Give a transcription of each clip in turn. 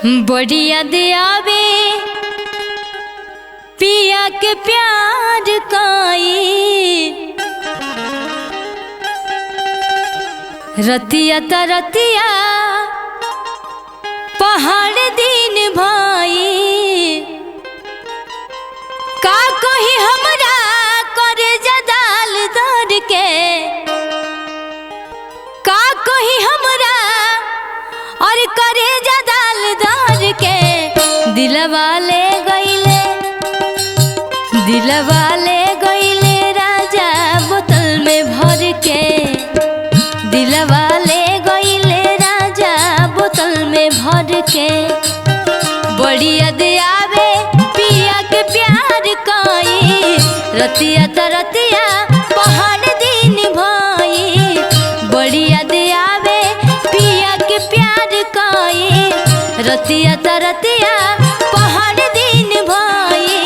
बड़ी याद आवे पिया के प्यार काई, रतिया त रतिया पहाड़ दिन भाई। का कही हमरा करे जदाल दर के, का कही हमरा और करे जदाल दर के। दिलवा ले गईले, दिलवा ले गईले राजा बोतल में भर के। दिलवा ले गईले राजा बोतल में भर के। बड़ी याद आवे पिया के प्यार काई, रतिया त रतिया पहाड़ दिन भाई। बड़ी याद आवे पिया के प्यार काई, रतिया त रतिया पहाड़ दिन भाई।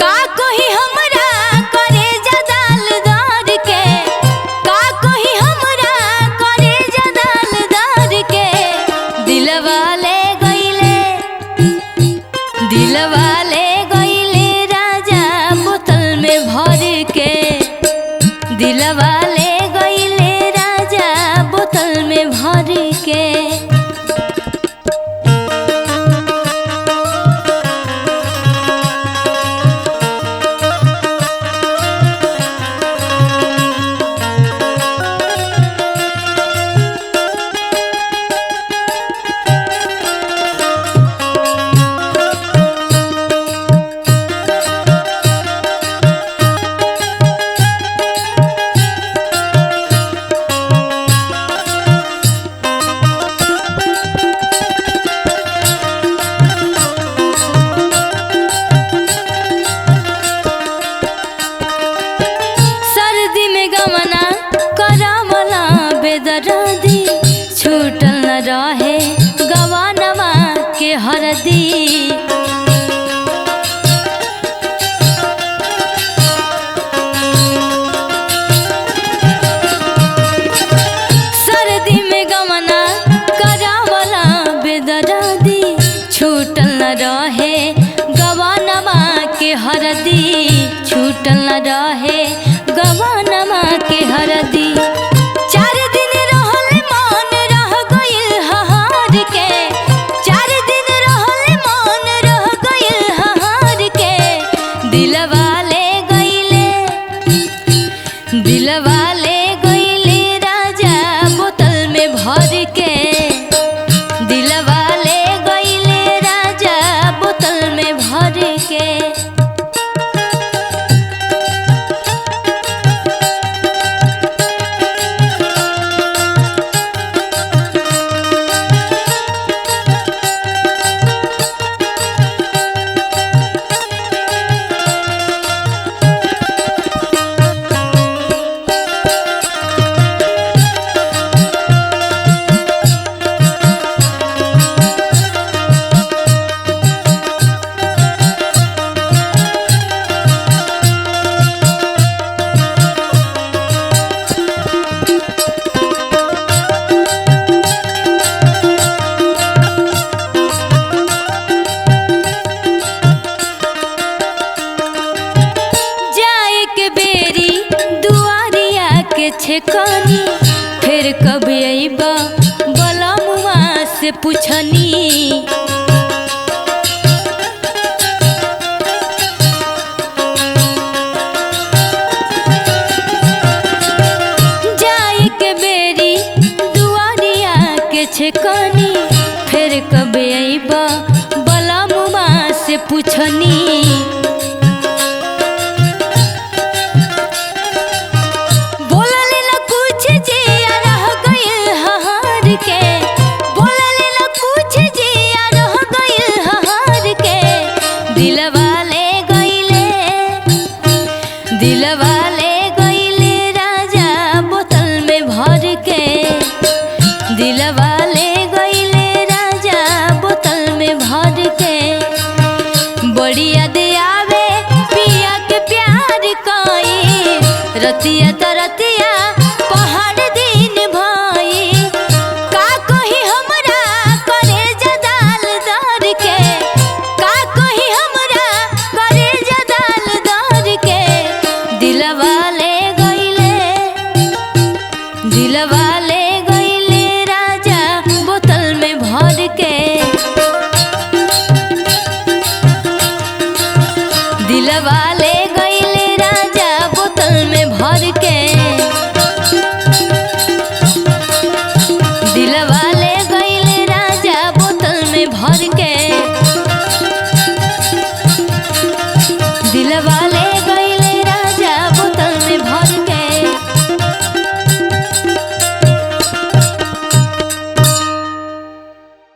का कोही हमरा करे जदाल दर के, का कोही हमरा करे जदाल दर के। दिलवा ले गईले, दिलवा ले गईले राजा बोतल में भर के। दिलवा ले गईले राजा बोतल में भर के। बेदर्दी छूटल न रहे गवानवा के हरदी। सर्दी में गमना करावला बेदर्दी छूटल न रहे गवानवा के हरदी। छूटल न रहे गवानवा के हरदी। दिलवा ले गईले, दिलवा ले गईले राजा बोतल में भर के। दिलवा ले गईले राजा बोतल में भर के। छेकनी फिर कब अइबा बलमुआ से पूछनी। जाए के बेरी दुआरिया के छेकनी फिर कब अइबा बलमुआ से पूछनी। दिलवा ले गईले, दिलवा ले गईले राजा बोतल में भर के। दिलवा ले गईले राजा बोतल में भर के। बड़ी याद आवे पिया के प्यार काई, रतिया त